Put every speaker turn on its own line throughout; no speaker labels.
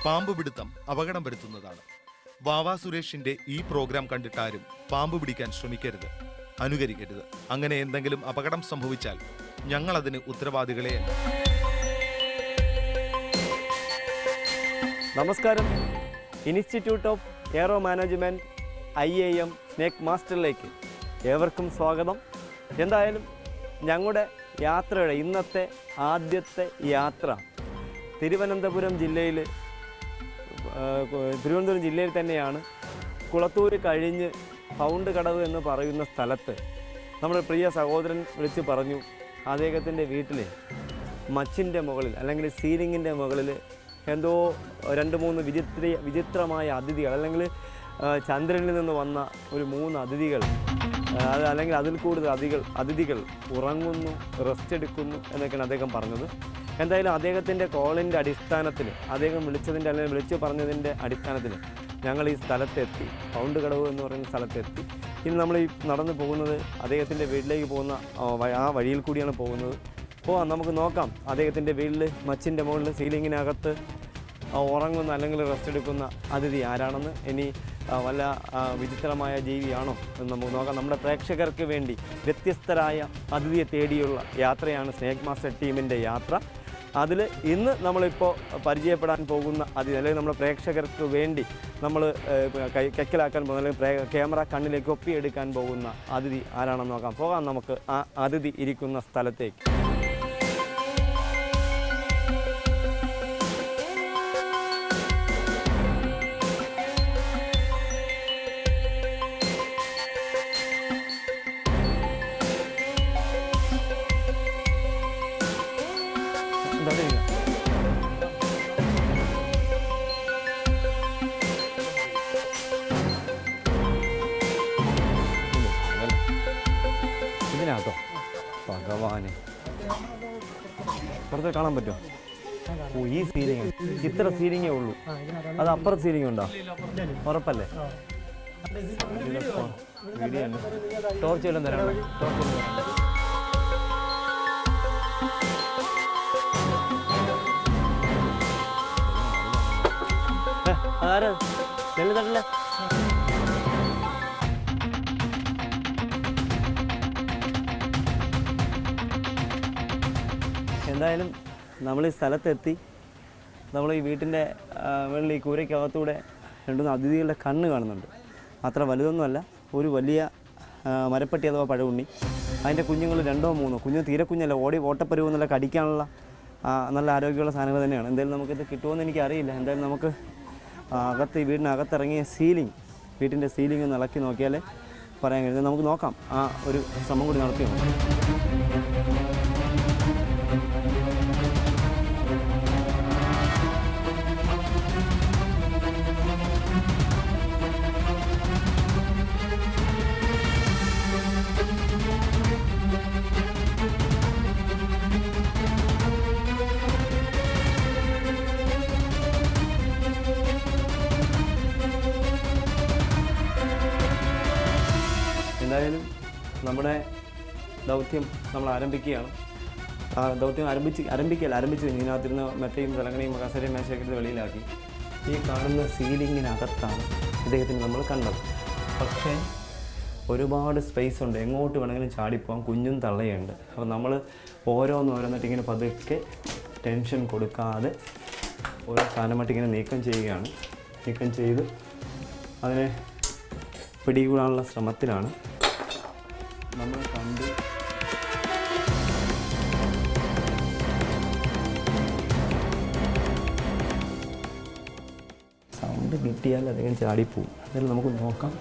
പാമ്പ് പിടുത്തം അപകടം വരുത്തുന്നതാണ്. വാവാ സുരേഷിന്റെ ഈ പ്രോഗ്രാം കണ്ടിട്ടാരും പാമ്പ് പിടിക്കാൻ ശ്രമിക്കരുത്, അനുകരിക്കരുത്. അങ്ങനെ എന്തെങ്കിലും അപകടം സംഭവിച്ചാൽ ഞങ്ങൾ അതിന് ഉത്തരവാദികളെയല്ല.
നമസ്കാരം. Institute of aero management IIM snake മാസ്റ്ററിലേക്ക് ഏവർക്കും സ്വാഗതം. എന്തായാലും ഞങ്ങളുടെ യാത്രയുടെ ഇന്നത്തെ ആദ്യത്തെ യാത്ര തിരുവനന്തപുരം ജില്ലയിൽ തന്നെയാണ്. കുളത്തൂർ കഴിഞ്ഞ് പൗണ്ട് കടവ് എന്ന് പറയുന്ന സ്ഥലത്ത് നമ്മുടെ പ്രിയ സഹോദരൻ വിളിച്ച് പറഞ്ഞു, അദ്ദേഹത്തിൻ്റെ വീട്ടിൽ മച്ചിൻ്റെ മുകളിൽ അല്ലെങ്കിൽ സീലിങ്ങിൻ്റെ മുകളിൽ എന്തോ 2-3 വിചിത്രമായ അതിഥികൾ, അല്ലെങ്കിൽ ചന്ദ്രനിൽ നിന്ന് വന്ന ഒരു 3 അതിഥികൾ, അല്ലെങ്കിൽ അതിൽ കൂടുതൽ അതിഥികൾ ഉറങ്ങുന്നു, റെസ്റ്റ് എടുക്കുന്നു എന്നൊക്കെയാണ് അദ്ദേഹം പറഞ്ഞത്. എന്തായാലും അദ്ദേഹത്തിൻ്റെ കോളിൻ്റെ അടിസ്ഥാനത്തിൽ, അദ്ദേഹം വിളിച്ചതിൻ്റെ അല്ലെങ്കിൽ വിളിച്ചു പറഞ്ഞതിൻ്റെ അടിസ്ഥാനത്തിൽ ഞങ്ങൾ ഈ സ്ഥലത്തെത്തി. പൗണ്ട് കടവ് എന്ന് പറയുന്ന സ്ഥലത്തെത്തി. ഇനി നമ്മൾ ഈ നടന്നു പോകുന്നത് അദ്ദേഹത്തിൻ്റെ വീട്ടിലേക്ക് പോകുന്ന ആ വഴിയിൽ കൂടിയാണ് പോകുന്നത്. നമുക്ക് നോക്കാം അദ്ദേഹത്തിൻ്റെ വീട്ടിൽ മച്ചിൻ്റെ മുകളിൽ സീലിങ്ങിനകത്ത് ഉറങ്ങുന്ന അല്ലെങ്കിൽ റെസ്റ്റ് എടുക്കുന്ന അതിഥി ആരാണെന്ന്. ഇനി വല്ല വിചിത്രമായ ജീവിയാണോ എന്ന് നമുക്ക് നോക്കാം. നമ്മുടെ പ്രേക്ഷകർക്ക് വേണ്ടി വ്യത്യസ്തരായ അതിഥിയെ തേടിയുള്ള യാത്രയാണ് സ്നേക്ക് മാസ്റ്റർ ടീമിൻ്റെ യാത്ര. അതിൽ ഇന്ന് നമ്മളിപ്പോൾ പരിചയപ്പെടാൻ പോകുന്ന അതിഥി, അല്ലെങ്കിൽ നമ്മുടെ പ്രേക്ഷകർക്ക് വേണ്ടി നമ്മൾ കൈക്കലാക്കാൻ പോകുന്ന, അല്ലെങ്കിൽ ക്യാമറ കണ്ണിലേക്ക് ഒപ്പിയെടുക്കാൻ പോകുന്ന അതിഥി ആരാണെന്ന് നോക്കാം. പോകാം നമുക്ക് ആ അതിഥി ഇരിക്കുന്ന സ്ഥലത്തേക്ക്. ഇതിനകത്തോ ഭഗവാനെ, പുറത്ത് കാണാൻ പറ്റുമോ? ഈ സീലിംഗ്, ഇത്ര സീലിംഗേ ഉള്ളൂ. അത് അപ്പുറത്ത് സീലിംഗ് ഉണ്ടോ? ഉറപ്പല്ലേ? വീഡിയോ ഉണ്ട്. ടോർച്ച് എല്ലാം തരാം. ആര് തട്ടില്ല. എന്തായാലും നമ്മൾ ഈ സ്ഥലത്തെത്തി. നമ്മൾ ഈ വീട്ടിൻ്റെ വെള്ളി കൂരയ്ക്കകത്തൂടെ 2-3 അതിഥികളുടെ കണ്ണ് കാണുന്നുണ്ട്. അത്ര വലുതൊന്നുമല്ല, ഒരു വലിയ മരപ്പട്ടി അഥവാ പഴവുണ്ണി. അതിൻ്റെ കുഞ്ഞുങ്ങൾ 2-3 കുഞ്ഞു, തീരെ കുഞ്ഞല്ല, ഓട്ടപ്പരുവ് നല്ല കടിക്കാനുള്ള നല്ല ആരോഗ്യമുള്ള സാധനങ്ങൾ തന്നെയാണ്. എന്തായാലും നമുക്കിത് കിട്ടുമെന്ന് എനിക്കറിയില്ല. എന്തായാലും നമുക്ക് ഈ വീടിനകത്തിറങ്ങിയ വീട്ടിൻ്റെ സീലിംഗ് ഒന്ന് ഇളക്കി നോക്കിയാലേ പറയാൻ കഴിയുന്നത്. നമുക്ക് നോക്കാം, ആ ഒരു ശ്രമം കൂടി നടത്തി നോക്കാം. എന്തായാലും നമ്മുടെ ദൗത്യം നമ്മൾ ആരംഭിക്കുകയാണ്. ദൗത്യം ആരംഭിച്ചു ഇതിനകത്തിരുന്ന് മെത്തയും തിളങ്ങണയും കസരയും മേശയൊക്കെ വെളിയിലാക്കി. ഈ കാണുന്ന സീലിങ്ങിനകത്താണ് ഇദ്ദേഹത്തിന് നമ്മൾ കണ്ടത്. പക്ഷേ ഒരുപാട് സ്പേസ് ഉണ്ട്, എങ്ങോട്ട് വേണമെങ്കിലും ചാടിപ്പോകാം. കുഞ്ഞും തള്ളയുണ്ട്. അപ്പോൾ നമ്മൾ ഓരോന്നിട്ട് ഇങ്ങനെ പതുക്കെ ടെൻഷൻ കൊടുക്കാതെ ഓരോ സാധനമായിട്ട് ഇങ്ങനെ നീക്കം ചെയ്യുകയാണ്. നീക്കം ചെയ്ത് അതിനെ പിടികൂടാനുള്ള ശ്രമത്തിലാണ്. നമ്മൾ കണ്ട് സൗണ്ട് കിട്ടിയാൽ അദ്ദേഹം ചാടിപ്പോവും. അതിൽ നമുക്ക് നോക്കാം.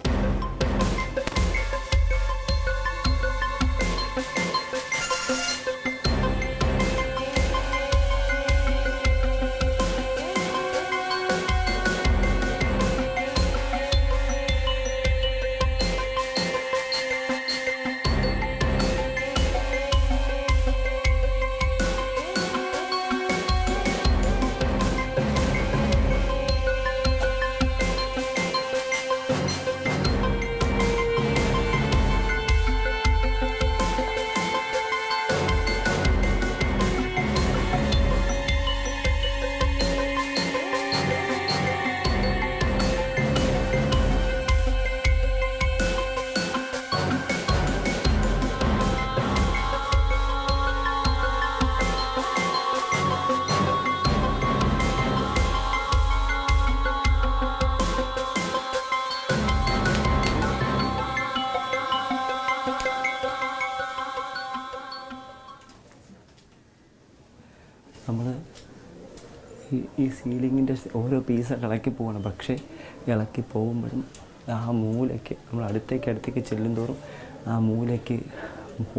ഈ സീലിങ്ങിൻ്റെ ഓരോ പീസൊക്കെ ഇളക്കി പോകണം. പക്ഷേ ഇളക്കി പോകുമ്പോഴും ആ മൂലയ്ക്ക് നമ്മൾ അടുത്തേക്ക് ചെല്ലും തോറും ആ മൂലയ്ക്ക്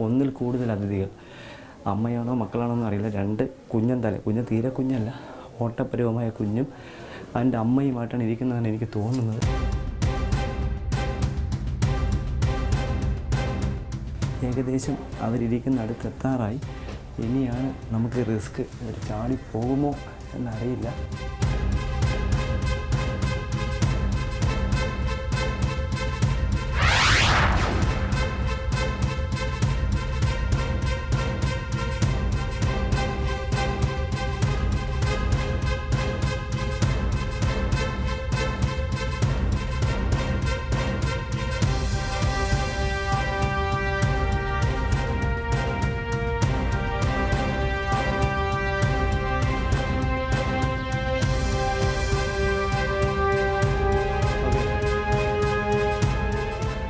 ഒന്നിൽ കൂടുതൽ അതിഥികൾ, അമ്മയാണോ മക്കളാണോ എന്ന് അറിയില്ല, 2 കുഞ്ഞ് തീരെ കുഞ്ഞല്ല, ഓട്ടപ്പരുവമായ കുഞ്ഞും അതിൻ്റെ അമ്മയുമായിട്ടാണ് ഇരിക്കുന്നതാണ് എനിക്ക് തോന്നുന്നത്. ഏകദേശം അവരിയ്ക്കുന്ന അടുത്തെത്താറായി. ഇനിയാണ് നമുക്ക് റിസ്ക്. ചാടി പോകുമോ എന്നറിയില്ല.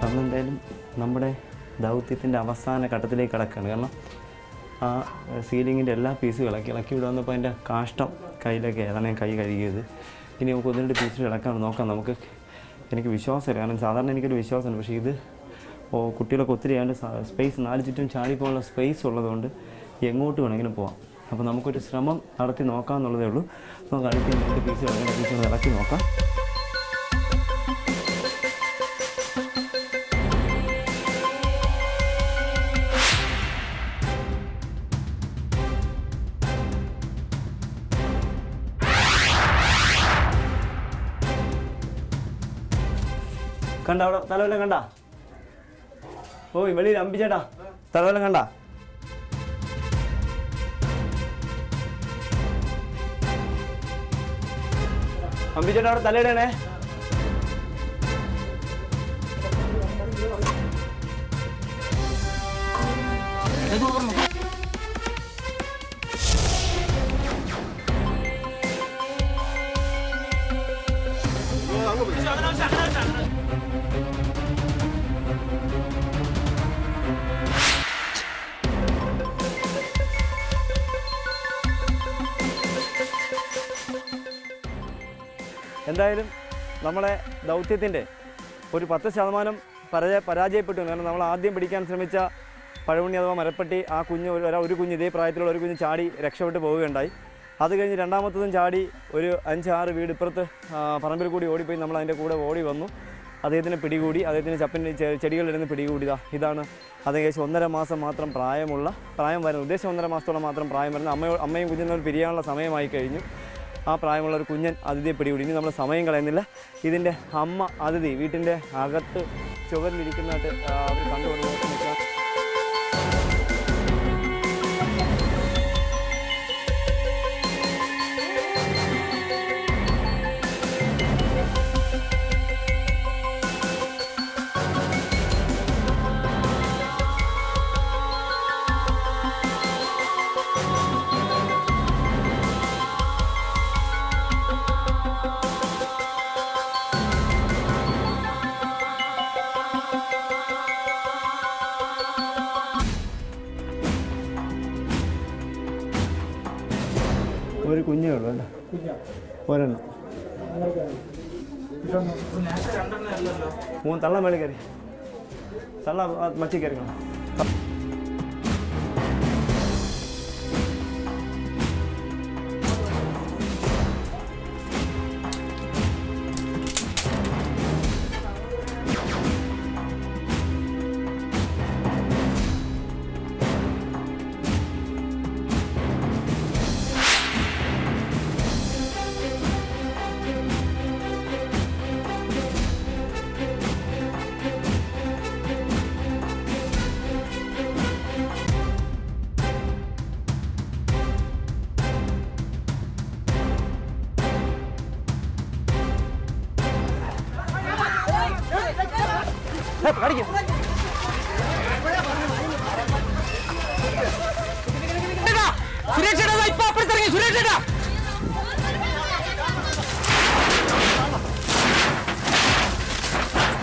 അന്നെന്തായാലും നമ്മുടെ ദൗത്യത്തിൻ്റെ അവസാന ഘട്ടത്തിലേക്ക് കിടക്കുകയാണ്. കാരണം ആ സീലിങ്ങിൻ്റെ എല്ലാ പീസും ഇളക്കി ഇവിടെ വന്നപ്പോൾ അതിൻ്റെ കാഷ്ടം കയ്യിലൊക്കെ അതാണ് ഞാൻ കൈ കഴുകിയത്. ഇനി നമുക്ക് 1-2 പീസുകൾ ഇളക്കാൻ നോക്കാം. എനിക്ക് വിശ്വാസമില്ല, കാരണം സാധാരണ എനിക്കൊരു വിശ്വാസമുണ്ട്. പക്ഷേ ഇത് കുട്ടികളൊക്കെ ഒത്തിരി ആയതുകൊണ്ട് സ്പേസ് 4 ചുറ്റും ചാടിപ്പോകാനുള്ള സ്പേസ് ഉള്ളതുകൊണ്ട് എങ്ങോട്ട് വേണമെങ്കിലും പോകാം. അപ്പോൾ നമുക്കൊരു ശ്രമം നടത്തി നോക്കാമെന്നുള്ളതേ ഉള്ളൂ. നമുക്ക് അടുത്ത 2 പീസുകൾ ഇളക്കി നോക്കാം. കണ്ട അവിടെ തലവെല്ലാം കണ്ട? ഓയ് വെളിയിൽ അമ്പിച്ചേട്ടാ, തലവെല്ലാം കണ്ട? അമ്പിച്ചേട്ടാ അവിടെ തലയിടണേ. എന്തായാലും നമ്മളെ ദൗത്യത്തിൻ്റെ ഒരു 10% പരാജയപ്പെട്ടു. കാരണം നമ്മൾ ആദ്യം പിടിക്കാൻ ശ്രമിച്ച പഴവുണ്ണി അഥവാ മരപ്പട്ടി, ആ ഒരു കുഞ്ഞ് ഇതേ പ്രായത്തിലുള്ള ഒരു കുഞ്ഞ് ചാടി രക്ഷപ്പെട്ട് പോവുകയുണ്ടായി. അത് കഴിഞ്ഞ് രണ്ടാമത്തതും ചാടി ഒരു 5-6 വീട് ഇപ്പുറത്ത് പറമ്പിൽ കൂടി ഓടിപ്പോയി. നമ്മൾ അതിൻ്റെ കൂടെ ഓടി വന്നു. അദ്ദേഹത്തിനെ പിടികൂടി, അദ്ദേഹത്തിന് ചപ്പിൻ്റെ ചെടികളിലിരുന്ന് പിടികൂടിയതാ. ഇതാണ് ഏകദേശം 1.5 മാസം മാത്രം പ്രായം വരുന്നത്. ഉദ്ദേശം 1.5 മാസത്തോളം മാത്രം പ്രായം വരുന്നത്. അമ്മയും കുഞ്ഞും തമ്മിൽ പിരിയാനുള്ള സമയമായി കഴിഞ്ഞു. ആ പ്രായമുള്ള ഒരു കുഞ്ഞൻ അതിഥിയെ പിടികൂടി. ഇനി നമ്മൾ സമയം കളയുന്നില്ല. ഇതിൻ്റെ അമ്മ അതിഥി വീട്ടിൻ്റെ അകത്ത് ചുവരിലിരിക്കുന്നതായിട്ട് അവർ കണ്ടുകൊണ്ട് നിൽക്കുക. ഒരു കുഞ്ഞേ ഉള്ളൂ അല്ലേ? ഒരെണ്ണം. 3 തള്ള മേളിൽ കയറി, തള്ള മച്ചി കയറിക്കണം.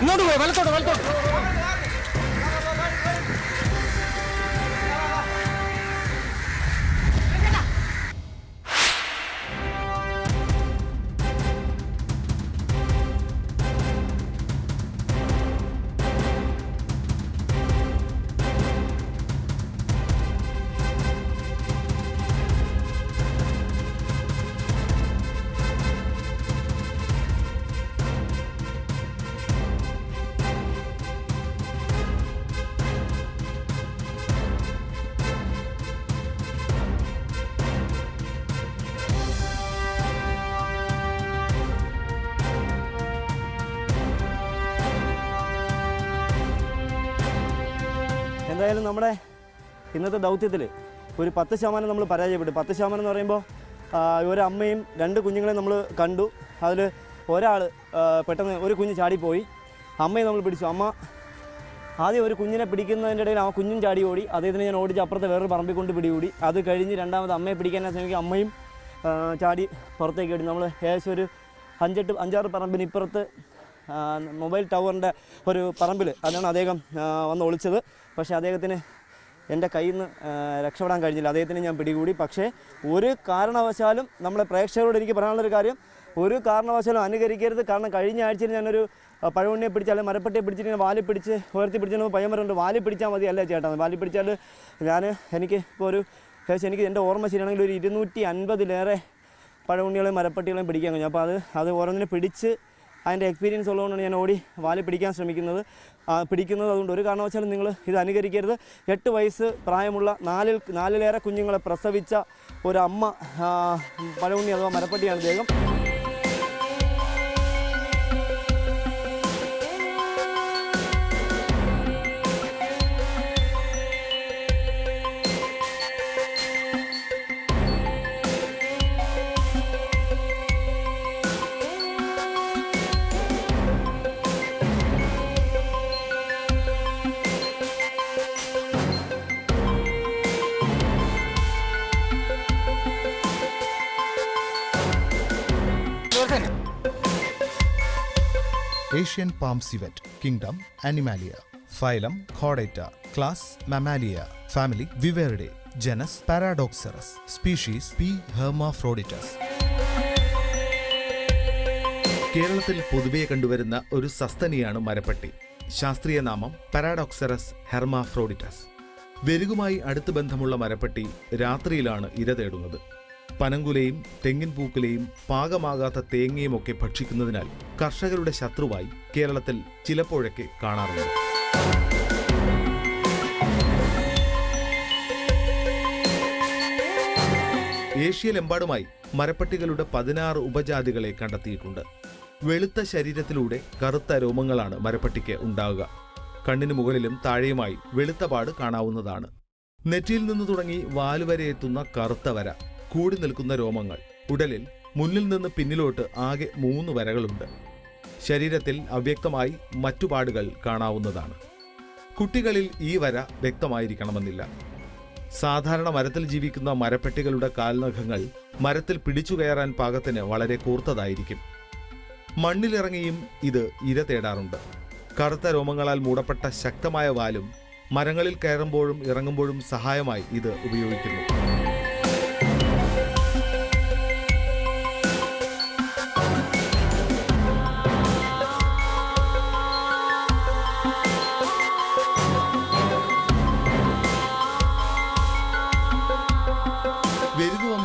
ഇങ്ങോട്ട് പോയി വലത്തോട്ട്. എന്തായാലും നമ്മുടെ ഇന്നത്തെ ദൗത്യത്തിൽ ഒരു 10% നമ്മൾ പരാജയപ്പെട്ടു. 10% എന്ന് പറയുമ്പോൾ ഒരമ്മയും 2 കുഞ്ഞുങ്ങളെയും നമ്മൾ കണ്ടു. അതിൽ ഒരാൾ പെട്ടെന്ന് ഒരു കുഞ്ഞ് ചാടിപ്പോയി. അമ്മയെ നമ്മൾ പിടിച്ചു. അമ്മ ആദ്യം ഒരു കുഞ്ഞിനെ പിടിക്കുന്നതിൻ്റെ ഇടയിൽ ആ കുഞ്ഞും ചാടി ഓടി. അദ്ദേഹത്തിന് ഞാൻ ഓടിച്ച് അപ്പുറത്തെ വേറൊരു പറമ്പിൽ കൊണ്ട് പിടികൂടി. അത് കഴിഞ്ഞ് രണ്ടാമത് അമ്മയെ പിടിക്കാനായി ശ്രമിക്കുക. അമ്മയും ചാടി പുറത്തേക്ക് ഓടി. നമ്മൾ ഏകദേശം ഒരു 5-6 പറമ്പിന് ഇപ്പുറത്ത് മൊബൈൽ ടവറിൻ്റെ ഒരു പറമ്പിൽ അതിനാണ് അദ്ദേഹം വന്ന് ഒളിച്ചത്. പക്ഷേ അദ്ദേഹത്തിന് എൻ്റെ കയ്യിൽ നിന്ന് രക്ഷപ്പെടാൻ കഴിഞ്ഞില്ല. അദ്ദേഹത്തിന് ഞാൻ പിടികൂടി. പക്ഷേ ഒരു കാരണവശാലും നമ്മളെ പ്രേക്ഷകരോട് എനിക്ക് പറയാനുള്ളൊരു കാര്യം, ഒരു കാരണവശാലും അനുകരിക്കരുത്. കാരണം കഴിഞ്ഞ ആഴ്ചയിൽ ഞാനൊരു പഴവണ്ണിയെ പിടിച്ച് അല്ലെങ്കിൽ മരപ്പട്ടിയെ പിടിച്ചിട്ട് വാലി പിടിച്ച് ഉയർത്തി പിടിച്ചിട്ട് പയ്യന്മാരുണ്ട്. വാലി പിടിച്ചാൽ മതി അല്ലേ ചേട്ടാ? വാലി പിടിച്ചാൽ എനിക്ക് ഇപ്പോൾ ഏകദേശം എനിക്ക് എൻ്റെ ഓർമ്മ ശരിയാണെങ്കിൽ ഒരു 250-ലേറെ പഴവണ്ണികളെയും മരപ്പട്ടികളെയും പിടിക്കാൻ കഴിഞ്ഞു. അപ്പോൾ അത് ഓരോന്നിനെ പിടിച്ച് അതിൻ്റെ എക്സ്പീരിയൻസ് ഉള്ളതുകൊണ്ടാണ് ഞാൻ ഓടി വാലി പിടിക്കാൻ ശ്രമിക്കുന്നത്. അതുകൊണ്ട് ഒരു കാരണവശാലും നിങ്ങൾ ഇത് അനുകരിക്കരുത്. 8 വയസ്സ് പ്രായമുള്ള 4-ലേറെ കുഞ്ഞുങ്ങളെ പ്രസവിച്ച ഒരു അമ്മ പഴവണ്ണി അഥവാ മരപ്പട്ടിയാണ് അദ്ദേഹം.
Asian palm civet, kingdom Animalia, phylum Chordata, class Mammalia, family Viverridae, genus Paradoxurus, species P. hermaphroditus. കേരളത്തിൽ പൊതുവെ കണ്ടുവരുന്ന ഒരു സസ്തനിയാണ് മരപ്പട്ടി. ശാസ്ത്രീയ നാമം പാരാഡോക്സറസ് ഹെർമാഫ്രോഡിറ്റസ്. വെരുകുമായി അടുത്ത് ബന്ധമുള്ള മരപ്പട്ടി രാത്രിയിലാണ് ഇര തേടുന്നത്. പനങ്കുലയും തെങ്ങിൻ പൂക്കുലയും പാകമാകാത്ത തേങ്ങയുമൊക്കെ ഭക്ഷിക്കുന്നതിനാൽ കർഷകരുടെ ശത്രുവായി കേരളത്തിൽ ചിലപ്പോഴൊക്കെ കാണാറുണ്ട്. ഏഷ്യയിലെമ്പാടുമായി മരപ്പട്ടികളുടെ 16 ഉപജാതികളെ കണ്ടെത്തിയിട്ടുണ്ട്. വെളുത്ത ശരീരത്തിലൂടെ കറുത്ത രോമങ്ങളാണ് മരപ്പട്ടിക്ക് ഉണ്ടാവുക. കണ്ണിന് മുകളിലും താഴെയുമായി വെളുത്ത പാട് കാണാവുന്നതാണ്. നെറ്റിയിൽ നിന്ന് തുടങ്ങി വാലുവരെ എത്തുന്ന കറുത്ത വര, കൂടി നിൽക്കുന്ന രോമങ്ങൾ, ഉടലിൽ മുന്നിൽ നിന്ന് പിന്നിലോട്ട് ആകെ 3 വരകളുണ്ട്. ശരീരത്തിൽ അവ്യക്തമായി മറ്റു പാടുകൾ കാണാവുന്നതാണ്. കുട്ടികളിൽ ഈ വര വ്യക്തമായിരിക്കണമെന്നില്ല. സാധാരണ മരത്തിൽ ജീവിക്കുന്ന മരപ്പട്ടികളുടെ കാൽനഖങ്ങൾ മരത്തിൽ പിടിച്ചു കയറാൻ പാകത്തിന് വളരെ കൂർത്തതായിരിക്കും. മണ്ണിലിറങ്ങിയും ഇത് ഇര തേടാറുണ്ട്. കറുത്ത രോമങ്ങളാൽ മൂടപ്പെട്ട ശക്തമായ വാലും മരങ്ങളിൽ കയറുമ്പോഴും ഇറങ്ങുമ്പോഴും സഹായമായി ഇത് ഉപയോഗിക്കുന്നു.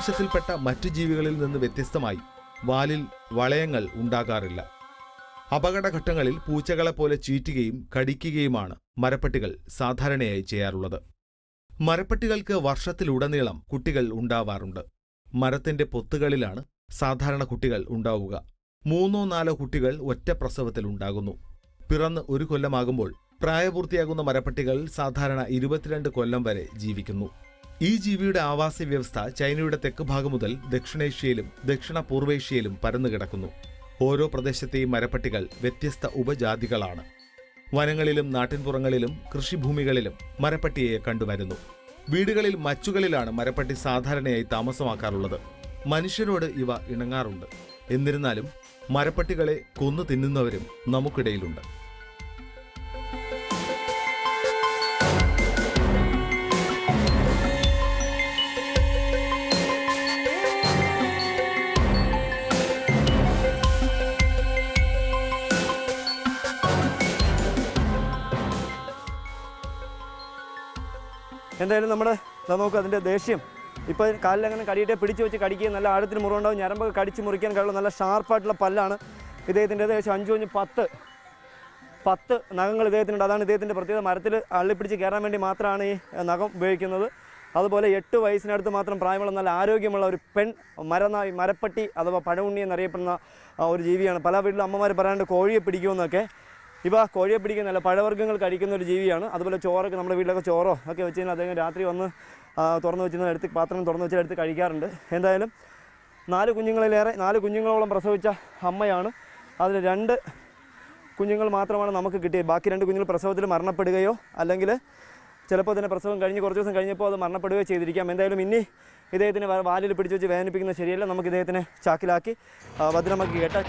വംശത്തിൽപ്പെട്ട മറ്റു ജീവികളിൽ നിന്ന് വ്യത്യസ്തമായി വാലിൽ വളയങ്ങൾ ഉണ്ടാകാറില്ല. അപകടഘട്ടങ്ങളിൽ പൂച്ചകളെപ്പോലെ ചീറ്റുകയും കടിക്കുകയുമാണ് മരപ്പട്ടികൾ സാധാരണയായി ചെയ്യാറുള്ളത്. മരപ്പട്ടികൾക്ക് വർഷത്തിലുടനീളം കുട്ടികൾ ഉണ്ടാവാറുണ്ട്. മരത്തിന്റെ പൊത്തുകളിലാണ് സാധാരണ കുട്ടികൾ ഉണ്ടാവുക. 3-4 കുട്ടികൾ ഒറ്റ പ്രസവത്തിൽ ഉണ്ടാകുന്നു. പിറന്ന് 1 കൊല്ലമാകുമ്പോൾ പ്രായപൂർത്തിയാകുന്ന മരപ്പട്ടികൾ സാധാരണ 22 കൊല്ലം വരെ ജീവിക്കുന്നു. ഈ ജീവിയുടെ ആവാസ വ്യവസ്ഥ ചൈനയുടെ തെക്ക് ഭാഗം മുതൽ ദക്ഷിണേഷ്യയിലും ദക്ഷിണ പൂർവേഷ്യയിലും പരന്നുകിടക്കുന്നു. ഓരോ പ്രദേശത്തെയും മരപ്പട്ടികൾ വ്യത്യസ്ത ഉപജാതികളാണ്. വനങ്ങളിലും നാട്ടിൻപുറങ്ങളിലും കൃഷിഭൂമികളിലും മരപ്പട്ടിയെ കണ്ടുവരുന്നു. വീടുകളിൽ മച്ചുകളിലാണ് മരപ്പട്ടി സാധാരണയായി താമസമാക്കാറുള്ളത്. മനുഷ്യരോട് ഇവ ഇണങ്ങാറുണ്ട്. എന്നിരുന്നാലും മരപ്പട്ടികളെ കൊന്നു തിന്നുന്നവരും നമുക്കിടയിലുണ്ട്.
എന്തായാലും നമുക്ക് അതിൻ്റെ ദേഷ്യം ഇപ്പോൾ കാലിലങ്ങനെ കടിയിട്ടേ പിടിച്ചു വെച്ച് കടിക്കുകയും നല്ല ആഴത്തിന് മുറിവുണ്ടാവും. ഞരമ്പൊക്കെ കടിച്ച് മുറിക്കാൻ കഴിയുള്ള നല്ല ഷാർപ്പായിട്ടുള്ള പല്ലാണ് ഇദ്ദേഹത്തിൻ്റെ. ഏകദേശം 5-10 നഖങ്ങൾ ഇദ്ദേഹത്തിനുണ്ട്. അതാണ് ഇദ്ദേഹത്തിൻ്റെ പ്രത്യേകത. മരത്തിൽ അള്ളിപ്പിടിച്ച് കയറാൻ വേണ്ടി മാത്രമാണ് ഈ നഖം ഉപയോഗിക്കുന്നത്. അതുപോലെ 8 വയസ്സിനടുത്ത് മാത്രം പ്രായമുള്ള നല്ല ആരോഗ്യമുള്ള ഒരു പെൺ മരപ്പട്ടി അഥവാ പഴവുണ്ണി എന്നറിയപ്പെടുന്ന ഒരു ജീവിയാണ്. പല വീട്ടിലും അമ്മമാർ പറയാണ്ട് കോഴിയെ പിടിക്കുമെന്നൊക്കെ. ഇവ കോഴിയെ പിടിക്കുന്നതല്ല, പഴവർഗ്ഗങ്ങൾ കഴിക്കുന്ന ഒരു ജീവിയാണ്. അതുപോലെ ചോറൊക്കെ നമ്മുടെ വീട്ടിലൊക്കെ ചോറോ ഒക്കെ വെച്ച് കഴിഞ്ഞാൽ അദ്ദേഹം രാത്രി വന്ന് തുറന്ന് വെച്ചിരുന്ന എടുത്ത് പാത്രം തുറന്ന് വെച്ചാൽ എടുത്ത് കഴിക്കാറുണ്ട്. എന്തായാലും 4 കുഞ്ഞുങ്ങളോളം പ്രസവിച്ച അമ്മയാണ്. അതിൽ 2 കുഞ്ഞുങ്ങൾ മാത്രമാണ് നമുക്ക് കിട്ടിയത്. ബാക്കി 2 കുഞ്ഞുങ്ങൾ പ്രസവത്തിൽ മരണപ്പെടുകയോ അല്ലെങ്കിൽ ചിലപ്പോൾ തന്നെ പ്രസവം കഴിഞ്ഞ് കുറച്ച് ദിവസം കഴിഞ്ഞപ്പോൾ അത് മരണപ്പെടുകയോ ചെയ്തിരിക്കാം. എന്തായാലും ഇനി ഇദ്ദേഹത്തിന് വാലിൽ പിടിച്ച് വെച്ച് വേദനിപ്പിക്കുന്നത് ശരിയല്ല. നമുക്ക് ഇദ്ദേഹത്തിനെ ചാക്കിലാക്കി ഭദ്രമാക്കി കേട്ടാൽ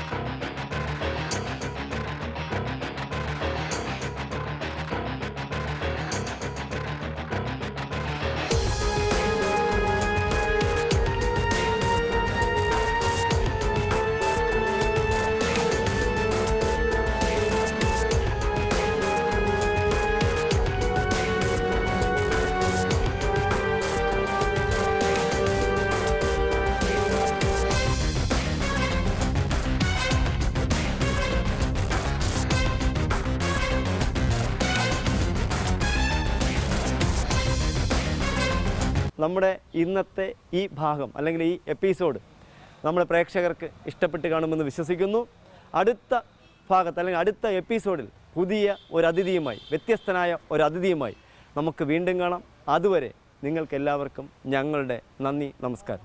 നമ്മുടെ ഇന്നത്തെ ഈ ഭാഗം അല്ലെങ്കിൽ ഈ എപ്പിസോഡ് നമ്മുടെ പ്രേക്ഷകർക്ക് ഇഷ്ടപ്പെട്ട് കാണുമെന്ന് വിശ്വസിക്കുന്നു. അടുത്ത ഭാഗത്ത് അല്ലെങ്കിൽ അടുത്ത എപ്പിസോഡിൽ പുതിയ ഒരു അതിഥിയുമായി, വ്യത്യസ്തനായ ഒരു അതിഥിയുമായി നമുക്ക് വീണ്ടും കാണാം. അതുവരെ നിങ്ങൾക്കെല്ലാവർക്കും ഞങ്ങളുടെ നന്ദി, നമസ്കാരം.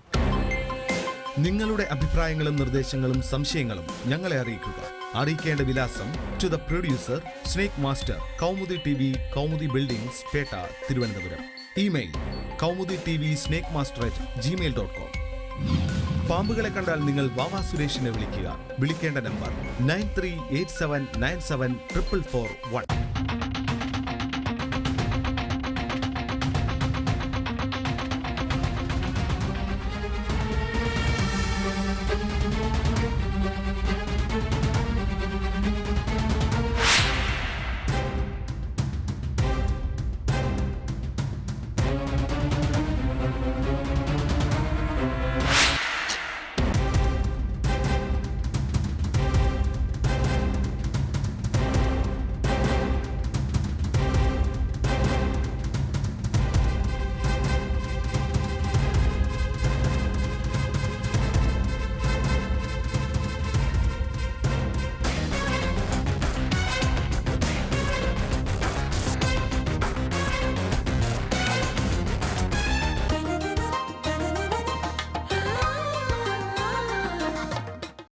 നിങ്ങളുടെ അഭിപ്രായങ്ങളും നിർദ്ദേശങ്ങളും സംശയങ്ങളും ഞങ്ങളെ അറിയിക്കുക. അറിയിക്കേണ്ട വിലാസം: to the producer, snake master, Kaumudi TV, Kaumudi buildings, Pettah, Thiruvananthapuram. Email: kaumudi.tvsnakemaster@gmail.com. പാമ്പുകളെ കണ്ടാൽ നിങ്ങൾ വാവാ സുരേഷിനെ വിളിക്കുക. വിളിക്കേണ്ട നമ്പർ 9387974441.